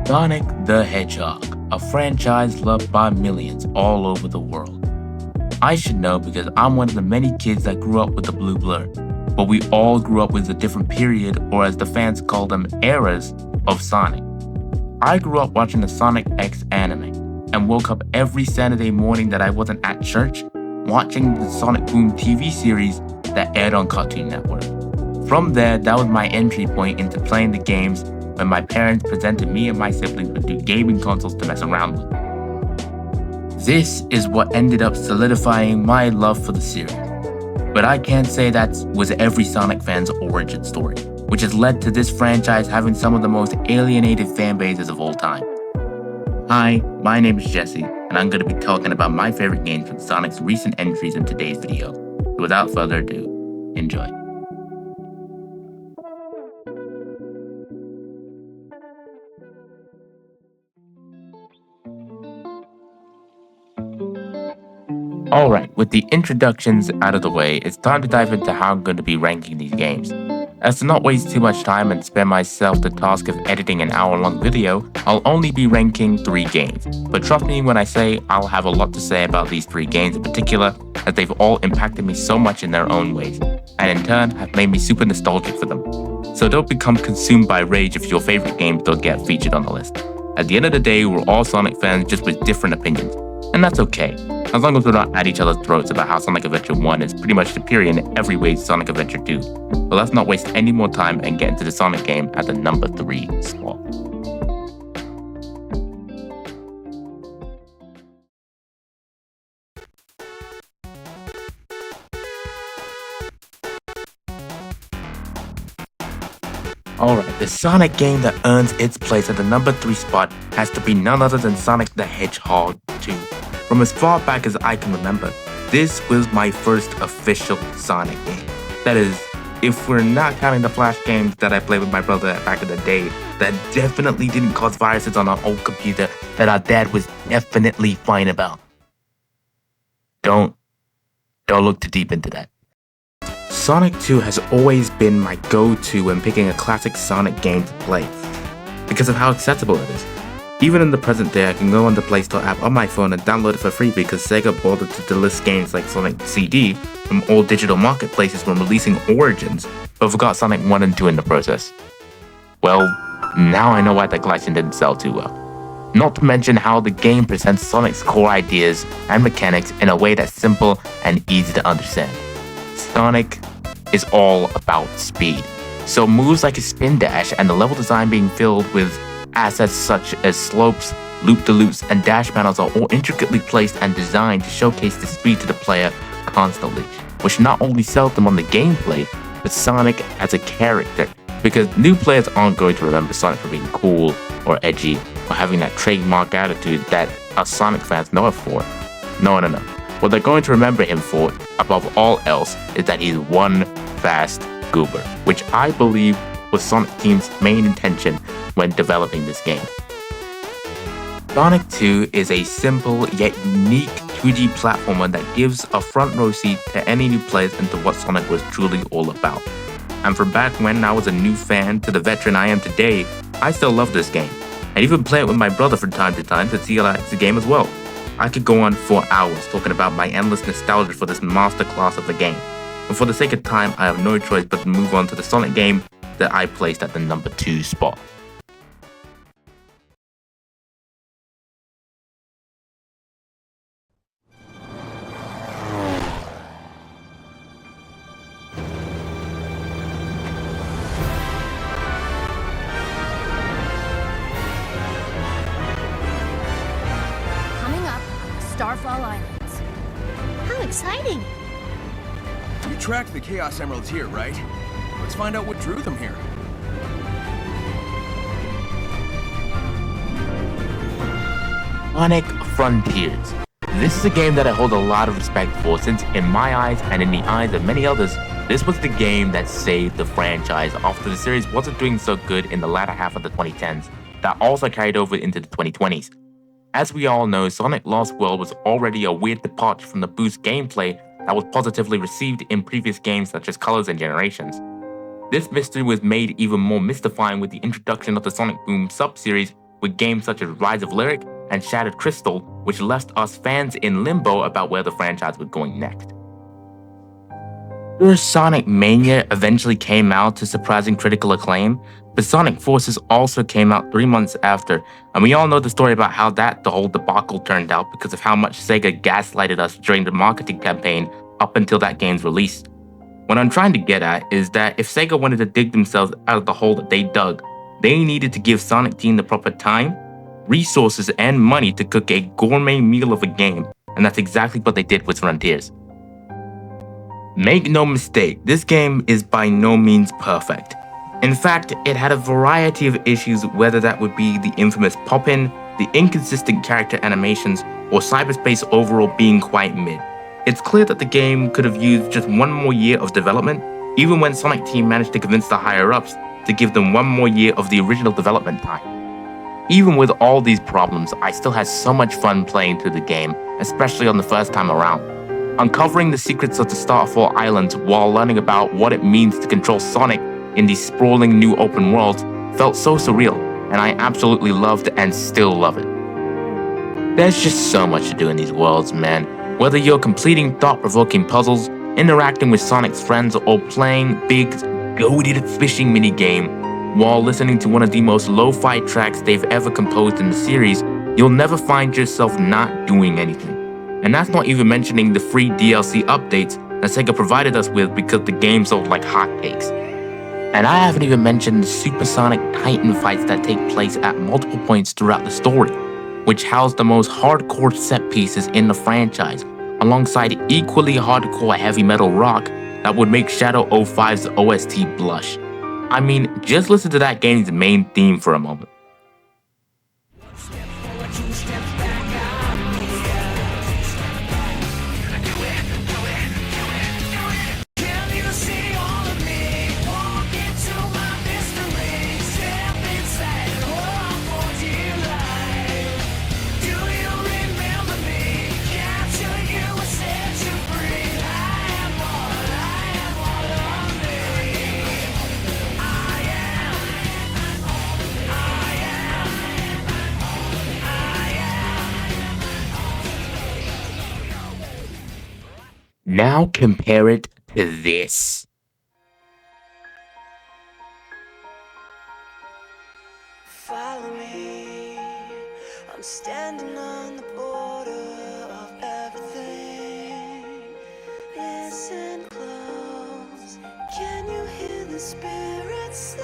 Sonic the Hedgehog, a franchise loved by millions all over the world. I should know because I'm one of the many kids that grew up with the blue blur, but we all grew up with a different period, or as the fans call them, eras of Sonic. I grew up watching the Sonic X anime and woke up every Saturday morning that I wasn't at church watching the Sonic Boom TV series that aired on Cartoon Network. From there, that was my entry point into playing the games when my parents presented me and my siblings with new gaming consoles to mess around with. This is what ended up solidifying my love for the series. But I can't say that was every Sonic fan's origin story, which has led to this franchise having some of the most alienated fan bases of all time. Hi, my name is Jesse, and I'm going to be talking about my favorite games from Sonic's recent entries in today's video. So without further ado, enjoy. Alright, with the introductions out of the way, it's time to dive into how I'm going to be ranking these games. As to not waste too much time and spare myself the task of editing an hour-long video, I'll only be ranking 3 games. But trust me when I say I'll have a lot to say about these 3 games in particular, as they've all impacted me so much in their own ways, and in turn have made me super nostalgic for them. So don't become consumed by rage if your favorite games don't get featured on the list. At the end of the day, we're all Sonic fans just with different opinions, and that's okay. As long as we're not at each other's throats about how Sonic Adventure 1 is pretty much superior in every way to Sonic Adventure 2. But let's not waste any more time and get into the Sonic game at the number 3 spot. Alright, the Sonic game that earns its place at the number 3 spot has to be none other than Sonic the Hedgehog 2. From as far back as I can remember, this was my first official Sonic game. That is, if we're not counting the Flash games that I played with my brother back in the day, that definitely didn't cause viruses on our old computer that our dad was definitely fine about. Don't look too deep into that. Sonic 2 has always been my go-to when picking a classic Sonic game to play, because of how accessible it is. Even in the present day, I can go on the Play Store app on my phone and download it for free because Sega bothered to delist games like Sonic CD from all digital marketplaces when releasing Origins, but forgot Sonic 1 and 2 in the process. Well, now I know why that collection didn't sell too well. Not to mention how the game presents Sonic's core ideas and mechanics in a way that's simple and easy to understand. Sonic is all about speed, so moves like a spin dash and the level design being filled with assets such as slopes, loop-de-loops, and dash panels are all intricately placed and designed to showcase the speed to the player constantly, which not only sells them on the gameplay, but Sonic as a character, because new players aren't going to remember Sonic for being cool or edgy or having that trademark attitude that us Sonic fans know him for. No. What they're going to remember him for, above all else, is that he's one fast goober, which I believe was Sonic Team's main intention when developing this game. Sonic 2 is a simple yet unique 2D platformer that gives a front row seat to any new players into what Sonic was truly all about. And from back when I was a new fan to the veteran I am today, I still love this game. I even play it with my brother from time to time to see how I like the game as well. I could go on for hours talking about my endless nostalgia for this masterclass of the game. But for the sake of time, I have no choice but to move on to the Sonic game that I placed at the number 2 spot. Starfall Islands. How exciting! You tracked the Chaos Emeralds here, right? Let's find out what drew them here. Sonic Frontiers. This is a game that I hold a lot of respect for since in my eyes and in the eyes of many others, this was the game that saved the franchise after the series wasn't doing so good in the latter half of the 2010s that also carried over into the 2020s. As we all know, Sonic Lost World was already a weird departure from the boost gameplay that was positively received in previous games such as Colors and Generations. This mystery was made even more mystifying with the introduction of the Sonic Boom sub-series with games such as Rise of Lyric and Shattered Crystal, which left us fans in limbo about where the franchise was going next. Sure, Sonic Mania eventually came out to surprising critical acclaim, but Sonic Forces also came out 3 months after, and we all know the story about how the whole debacle turned out because of how much Sega gaslighted us during the marketing campaign up until that game's release. What I'm trying to get at is that if Sega wanted to dig themselves out of the hole that they dug, they needed to give Sonic Team the proper time, resources, and money to cook a gourmet meal of a game, and that's exactly what they did with Frontiers. Make no mistake, this game is by no means perfect. In fact, it had a variety of issues, whether that would be the infamous pop-in, the inconsistent character animations, or cyberspace overall being quite mid. It's clear that the game could have used just one more year of development, even when Sonic Team managed to convince the higher-ups to give them one more year of the original development time. Even with all these problems, I still had so much fun playing through the game, especially on the first time around. Uncovering the secrets of the Starfall Islands while learning about what it means to control Sonic in these sprawling new open worlds felt so surreal, and I absolutely loved and still love it. There's just so much to do in these worlds, man. Whether you're completing thought-provoking puzzles, interacting with Sonic's friends, or playing big, goated fishing minigame while listening to one of the most lo-fi tracks they've ever composed in the series, you'll never find yourself not doing anything. And that's not even mentioning the free DLC updates that Sega provided us with because the game sold like hotcakes. And I haven't even mentioned the supersonic Titan fights that take place at multiple points throughout the story, which house the most hardcore set pieces in the franchise, alongside equally hardcore heavy metal rock that would make Shadow 05's OST blush. I mean, just listen to that game's main theme for a moment. Now compare it to this. Follow me, I'm standing on the border of everything. Listen close, can you hear the spirits sing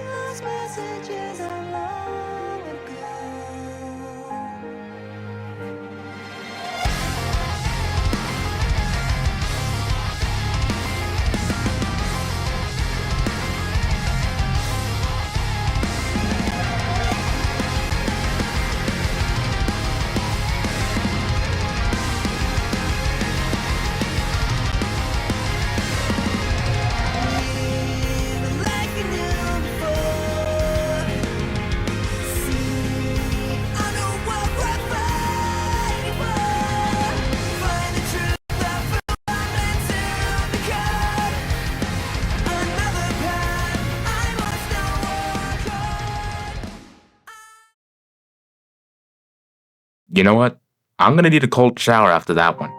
those messages of long ago? You know what? I'm gonna need a cold shower after that one.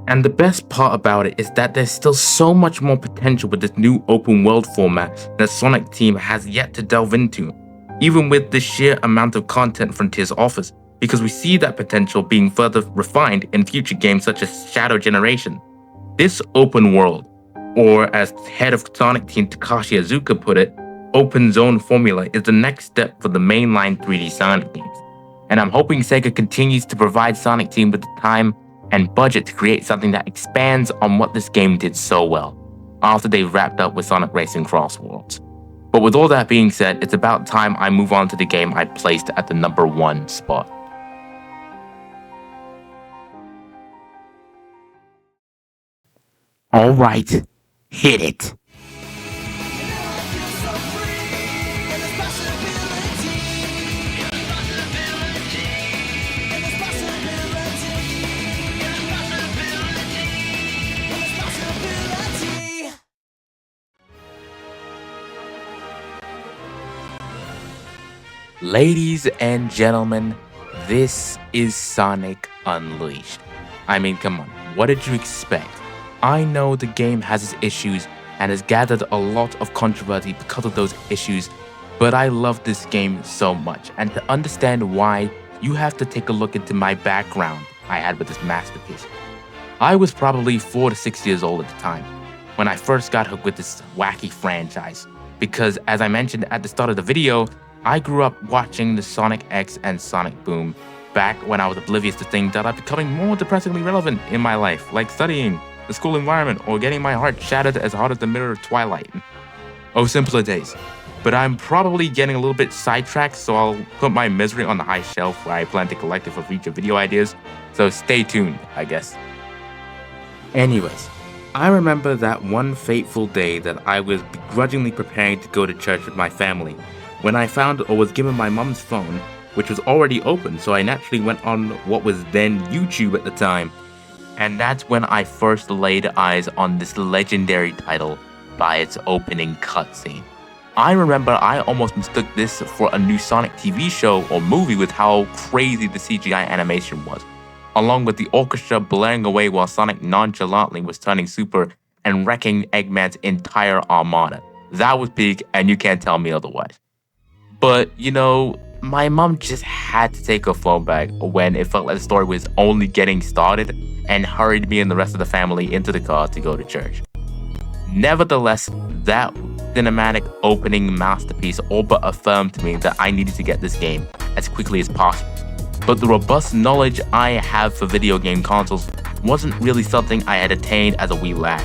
And the best part about it is that there's still so much more potential with this new open world format that Sonic Team has yet to delve into, even with the sheer amount of content Frontiers offers, because we see that potential being further refined in future games such as Shadow Generation. This open world, or as head of Sonic Team Takashi Iizuka put it, open zone formula is the next step for the mainline 3D Sonic games. And I'm hoping Sega continues to provide Sonic Team with the time and budget to create something that expands on what this game did so well, after they've wrapped up with Sonic Racing Cross Worlds. But with all that being said, it's about time I move on to the game I placed at the number 1 spot. Alright, hit it. Ladies and gentlemen, this is Sonic Unleashed. I mean, come on, what did you expect? I know the game has its issues and has gathered a lot of controversy because of those issues, but I love this game so much, and to understand why, you have to take a look into my background I had with this masterpiece. I was probably 4 to 6 years old at the time when I first got hooked with this wacky franchise, because as I mentioned at the start of the video, I grew up watching the Sonic X and Sonic Boom back when I was oblivious to things that are becoming more depressingly relevant in my life, like studying, the school environment, or getting my heart shattered as hard as the mirror of Twilight. Oh, simpler days. But I'm probably getting a little bit sidetracked, so I'll put my misery on the high shelf where I plan to collect it for future video ideas, so stay tuned, I guess. Anyways, I remember that one fateful day that I was begrudgingly preparing to go to church with my family, when I found or was given my mom's phone, which was already open, so I naturally went on what was then YouTube at the time. And that's when I first laid eyes on this legendary title by its opening cutscene. I remember I almost mistook this for a new Sonic TV show or movie with how crazy the CGI animation was, along with the orchestra blaring away while Sonic nonchalantly was turning super and wrecking Eggman's entire armada. That was peak, and you can't tell me otherwise. But, you know, my mom just had to take her phone back when it felt like the story was only getting started and hurried me and the rest of the family into the car to go to church. Nevertheless, that cinematic opening masterpiece all but affirmed to me that I needed to get this game as quickly as possible. But the robust knowledge I have for video game consoles wasn't really something I had attained as a wee lad.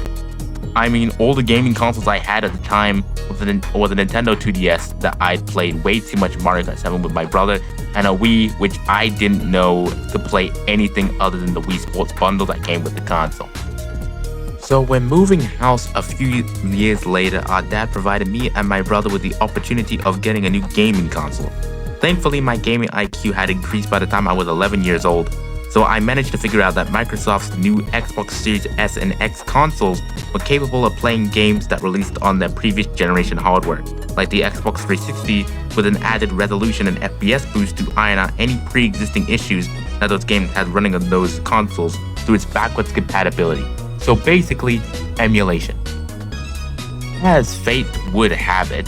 I mean, all the gaming consoles I had at the time were the Nintendo 2DS that I'd played way too much Mario Kart 7 with my brother, and a Wii which I didn't know could play anything other than the Wii Sports bundle that came with the console. So when moving house a few years later, our dad provided me and my brother with the opportunity of getting a new gaming console. Thankfully, my gaming IQ had increased by the time I was 11 years old, so I managed to figure out that Microsoft's new Xbox Series S and X consoles were capable of playing games that released on their previous generation hardware, like the Xbox 360, with an added resolution and FPS boost to iron out any pre-existing issues that those games had running on those consoles through its backwards compatibility. So basically, emulation. As fate would have it,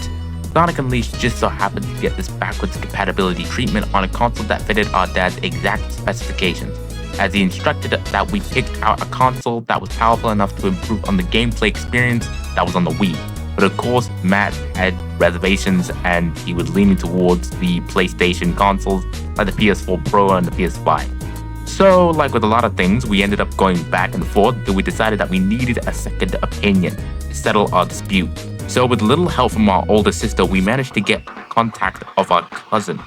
Sonic Unleashed just so happened to get this backwards compatibility treatment on a console that fitted our dad's exact specifications, as he instructed that we picked out a console that was powerful enough to improve on the gameplay experience that was on the Wii. But of course, Matt had reservations and he was leaning towards the PlayStation consoles like the PS4 Pro and the PS5. So, like with a lot of things, we ended up going back and forth till we decided that we needed a second opinion to settle our dispute. So with little help from our older sister, we managed to get contact of our cousin,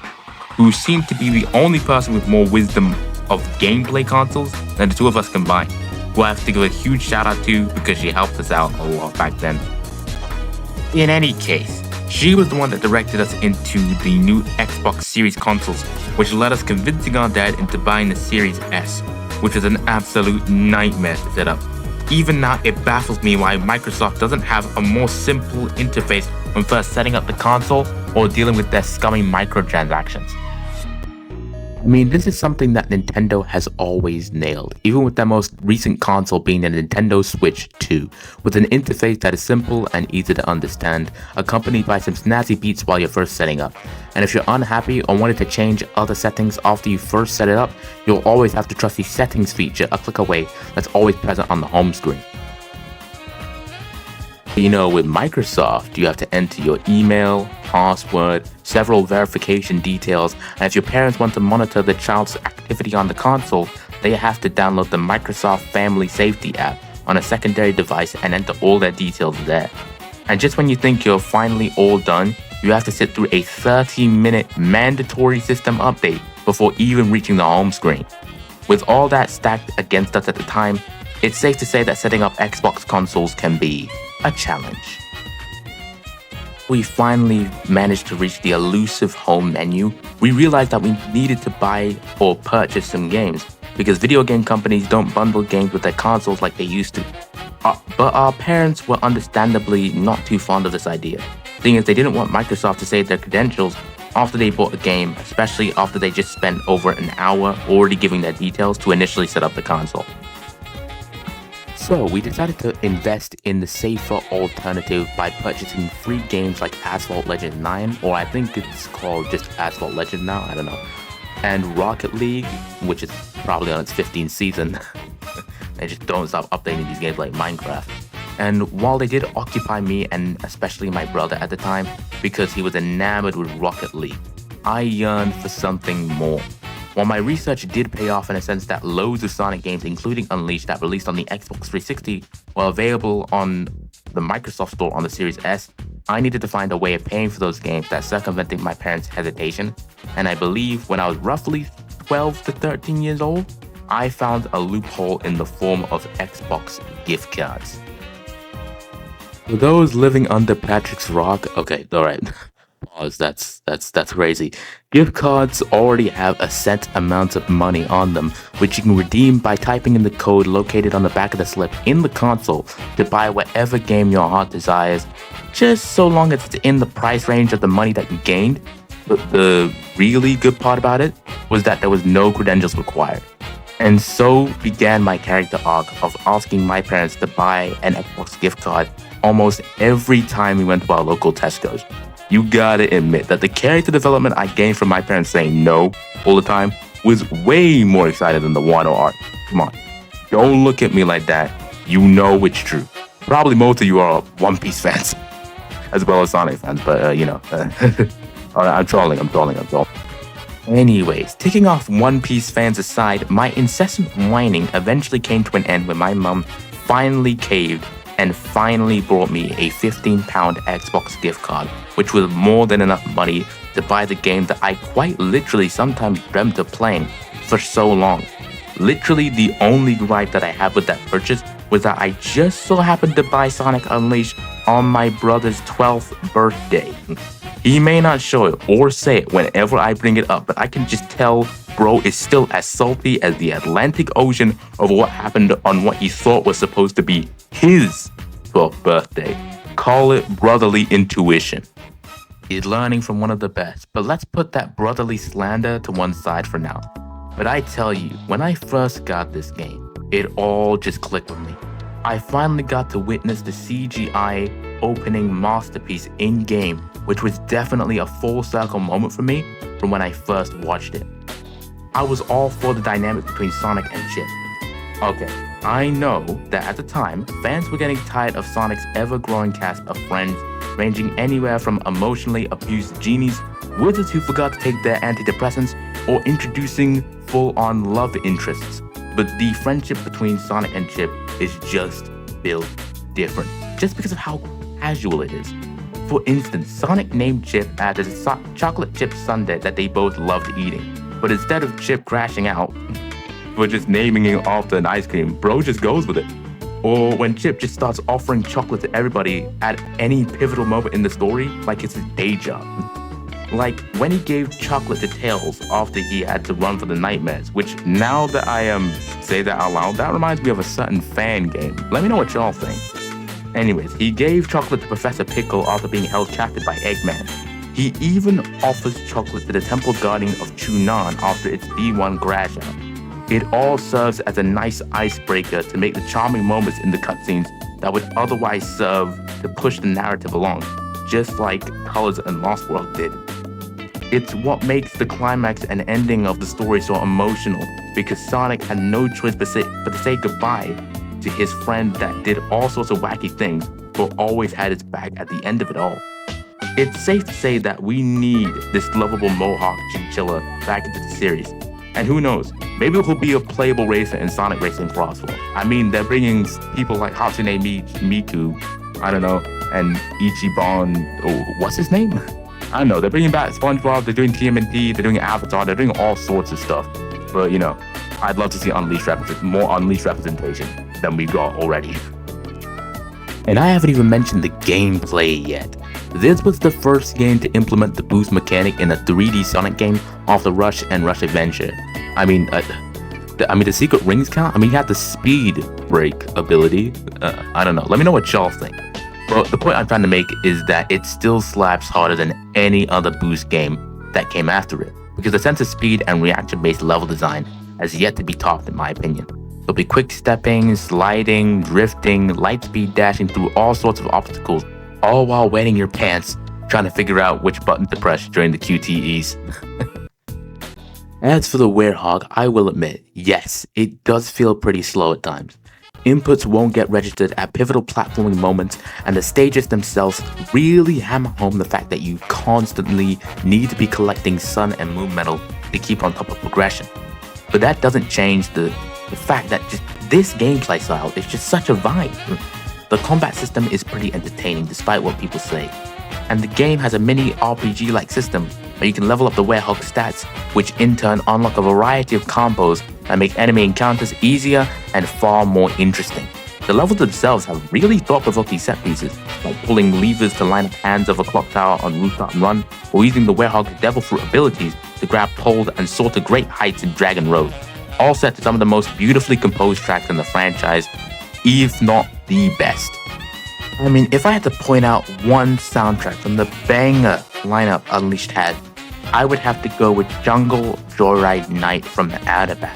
who seemed to be the only person with more wisdom of gameplay consoles than the two of us combined, who I have to give a huge shout out to because she helped us out a lot back then. In any case, she was the one that directed us into the new Xbox Series consoles, which led us convincing our dad into buying the Series S, which was an absolute nightmare to set up. Even now, it baffles me why Microsoft doesn't have a more simple interface when first setting up the console or dealing with their scummy microtransactions. I mean, this is something that Nintendo has always nailed, even with their most recent console being the Nintendo Switch 2, with an interface that is simple and easy to understand, accompanied by some snazzy beats while you're first setting up. And if you're unhappy or wanted to change other settings after you first set it up, you'll always have to trust the settings feature a click away that's always present on the home screen. You know, with Microsoft, you have to enter your email, password, several verification details, and if your parents want to monitor the child's activity on the console, they have to download the Microsoft Family Safety app on a secondary device and enter all their details there. And just when you think you're finally all done, you have to sit through a 30-minute mandatory system update before even reaching the home screen. With all that stacked against us at the time, it's safe to say that setting up Xbox consoles can be a challenge. We finally managed to reach the elusive home menu. We realized that we needed to buy or purchase some games because video game companies don't bundle games with their consoles like they used to. But our parents were understandably not too fond of this idea, seeing as they didn't want Microsoft to save their credentials after they bought a game, especially after they just spent over an hour already giving their details to initially set up the console. So we decided to invest in the safer alternative by purchasing free games like Asphalt Legend 9, or I think it's called just Asphalt Legend now, I don't know, and Rocket League, which is probably on its 15th season. They just don't stop updating these games like Minecraft. And while they did occupy me and especially my brother at the time because he was enamored with Rocket League, I yearned for something more. While my research did pay off in a sense that loads of Sonic games, including Unleashed that released on the Xbox 360, were available on the Microsoft Store on the Series S, I needed to find a way of paying for those games that circumvented my parents' hesitation. And I believe when I was roughly 12 to 13 years old, I found a loophole in the form of Xbox gift cards. For those living under Patrick's rock, okay, alright. Pause, that's crazy. Gift cards already have a set amount of money on them, which you can redeem by typing in the code located on the back of the slip in the console to buy whatever game your heart desires, just so long as it's in the price range of the money that you gained. But the really good part about it was that there was no credentials required. And so began my character arc of asking my parents to buy an Xbox gift card almost every time we went to our local Tesco's. You gotta admit that the character development I gained from my parents saying no all the time was way more exciting than the Wano art. Come on, don't look at me like that. You know it's true. Probably most of you are One Piece fans, as well as Sonic fans, but I'm trolling. Anyways, taking off One Piece fans aside, my incessant whining eventually came to an end when my mum finally caved and finally brought me a £15 Xbox gift card, which was more than enough money to buy the game that I quite literally sometimes dreamt of playing for so long. Literally the only gripe that I have with that purchase was that I just so happened to buy Sonic Unleashed on my brother's 12th birthday. He may not show it or say it whenever I bring it up, but I can just tell bro is still as salty as the Atlantic Ocean over what happened on what he thought was supposed to be his 12th birthday. Call it brotherly intuition. He's learning from one of the best, but let's put that brotherly slander to one side for now. But I tell you, when I first got this game, it all just clicked with me. I finally got to witness the CGI opening masterpiece in-game, which was definitely a full circle moment for me from when I first watched it. I was all for the dynamic between Sonic and Chip. Okay, I know that at the time, fans were getting tired of Sonic's ever-growing cast of friends, ranging anywhere from emotionally abused genies, wizards who forgot to take their antidepressants, or introducing full-on love interests. But the friendship between Sonic and Chip is just built different, just because of how casual it is. For instance, Sonic named Chip after the chocolate chip sundae that they both loved eating. But instead of Chip crashing out for just naming it after an ice cream, bro just goes with it. Or when Chip just starts offering chocolate to everybody at any pivotal moment in the story, like it's his day job. Like when he gave chocolate to Tails after he had to run for the nightmares, which now that I say that out loud, that reminds me of a certain fan game. Let me know what y'all think. Anyways, he gave chocolate to Professor Pickle after being held captive by Eggman. He even offers chocolate to the Temple Guardian of Chunan after its B1 crash out. It all serves as a nice icebreaker to make the charming moments in the cutscenes that would otherwise serve to push the narrative along, just like Colors and Lost World did. It's what makes the climax and ending of the story so emotional, because Sonic had no choice but to say goodbye to his friend that did all sorts of wacky things, but always had his back at the end of it all. It's safe to say that we need this lovable Mohawk chinchilla back into the series. And who knows, maybe he'll be a playable racer in Sonic Racing Crosswalk. I mean, they're bringing people like Hatsune Miku, I don't know, and Ichiban, what's his name? I don't know, they're bringing back SpongeBob, they're doing TMNT, they're doing Avatar, they're doing all sorts of stuff. But I'd love to see more Unleashed representation than we got already. And I haven't even mentioned the gameplay yet. This was the first game to implement the boost mechanic in a 3D Sonic game off the Rush and Rush Adventure. I mean, the secret rings count? I mean, you had the speed break ability. I don't know. Let me know what y'all think. But the point I'm trying to make is that it still slaps harder than any other boost game that came after it, because the sense of speed and reaction-based level design has yet to be topped in my opinion. There'll be quick stepping, sliding, drifting, light speed dashing through all sorts of obstacles, all while wetting your pants trying to figure out which button to press during the QTEs. As for the Werehog, I will admit, yes, it does feel pretty slow at times. Inputs won't get registered at pivotal platforming moments, and the stages themselves really hammer home the fact that you constantly need to be collecting sun and moon metal to keep on top of progression. But that doesn't change the fact that just this gameplay style is just such a vibe. The combat system is pretty entertaining despite what people say, and the game has a mini RPG-like system where you can level up the Werehog stats, which in turn unlock a variety of combos that make enemy encounters easier and far more interesting. The levels themselves have really thought-provoking set pieces, like pulling levers to line up hands of a clock tower on Rooftop and Run, or using the Werehog's Devil Fruit abilities to grab poles and soar to great heights in Dragon Road, all set to some of the most beautifully composed tracks in the franchise, if not the best. I mean, if I had to point out one soundtrack from the banger lineup Unleashed had, I would have to go with Jungle Joyride Night from the Outback.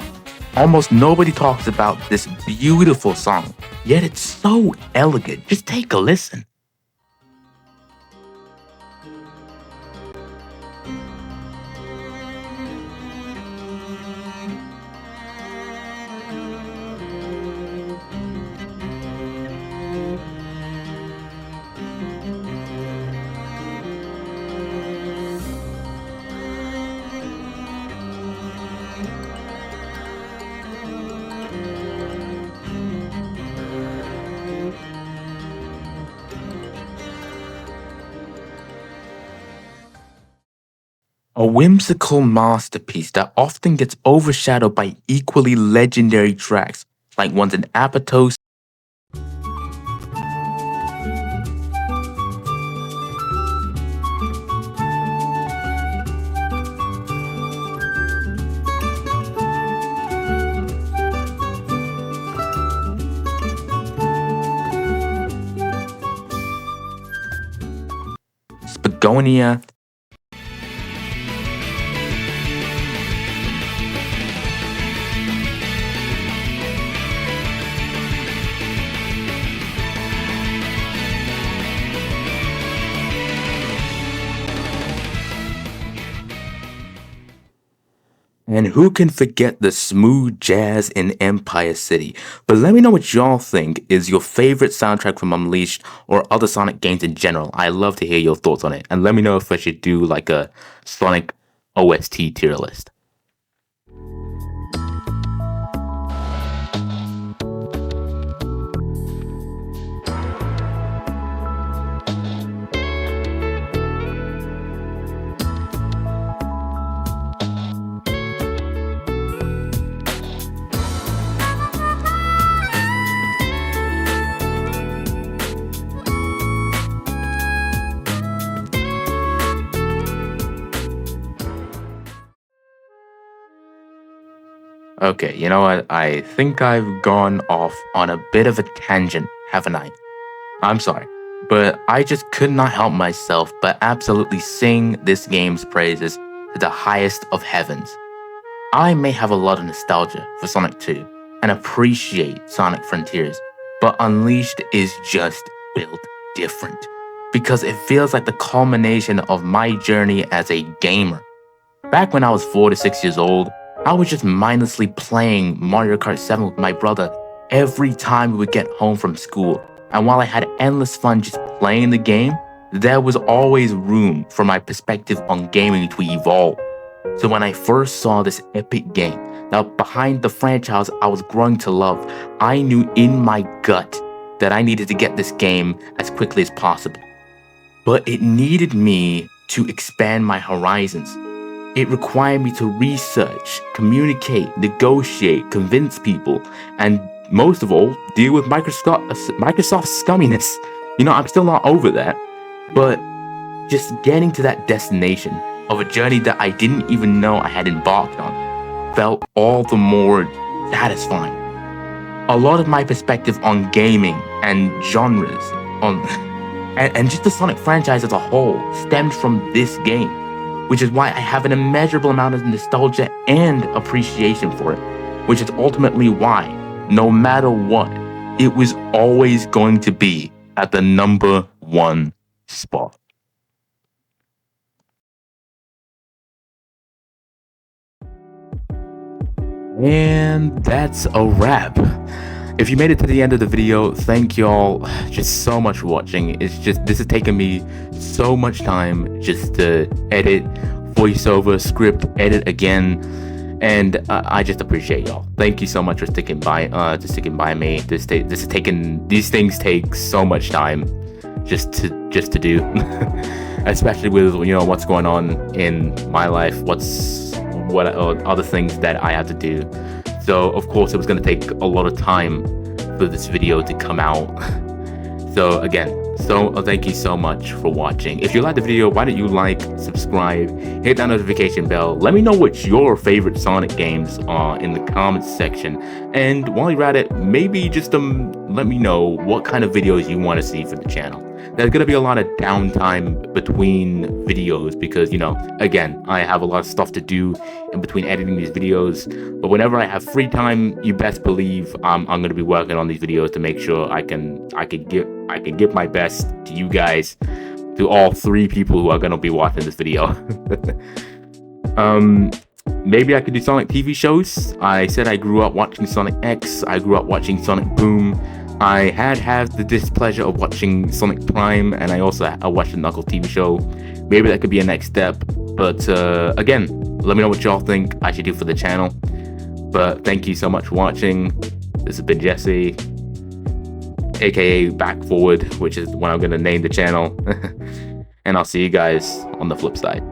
Almost nobody talks about this beautiful song, yet it's so elegant. Just take a listen. A whimsical masterpiece that often gets overshadowed by equally legendary tracks, like ones in Apotos, Spagonia, and who can forget the smooth jazz in Empire City? But let me know what y'all think is your favorite soundtrack from Unleashed or other Sonic games in general. I love to hear your thoughts on it. And let me know if I should do like a Sonic OST tier list. Okay, you know what? I think I've gone off on a bit of a tangent, haven't I? I'm sorry, but I just could not help myself but absolutely sing this game's praises to the highest of heavens. I may have a lot of nostalgia for Sonic 2 and appreciate Sonic Frontiers, but Unleashed is just built different because it feels like the culmination of my journey as a gamer. Back when I was 4 to 6 years old, I was just mindlessly playing Mario Kart 7 with my brother every time we would get home from school. And while I had endless fun just playing the game, there was always room for my perspective on gaming to evolve. So when I first saw this epic game, now behind the franchise I was growing to love, I knew in my gut that I needed to get this game as quickly as possible. But it needed me to expand my horizons. It required me to research, communicate, negotiate, convince people, and most of all, deal with Microsoft's scumminess. You know, I'm still not over that, but just getting to that destination of a journey that I didn't even know I had embarked on felt all the more satisfying. A lot of my perspective on gaming and genres, and just the Sonic franchise as a whole, stemmed from this game. which is why I have an immeasurable amount of nostalgia and appreciation for it, which is ultimately why, no matter what, it was always going to be at the #1 spot. And that's a wrap. If you made it to the end of the video, thank y'all just so much for watching. This has taken me so much time just to edit, voiceover, script, edit again, and I just appreciate y'all. Thank you so much for sticking by me. These things take so much time just to do, especially with what's going on in my life, what other things that I have to do. So of course it was going to take a lot of time for this video to come out. So again, thank you so much for watching. If you liked the video, why don't you like, subscribe, hit that notification bell. Let me know what your favorite Sonic games are in the comments section. And while you're at it, maybe just let me know what kind of videos you want to see for the channel. There's going to be a lot of downtime between videos because, again, I have a lot of stuff to do in between editing these videos. But whenever I have free time, you best believe I'm going to be working on these videos to make sure I can give my best to you guys, to all 3 people who are going to be watching this video. Maybe I could do Sonic TV shows. I said I grew up watching Sonic X. I grew up watching Sonic Boom. I had the displeasure of watching Sonic Prime, and I watched the Knuckles TV show. Maybe that could be a next step. But again, let me know what y'all think I should do for the channel. But thank you so much for watching. This has been Jesse, aka BackForward, which is what I'm going to name the channel. And I'll see you guys on the flip side.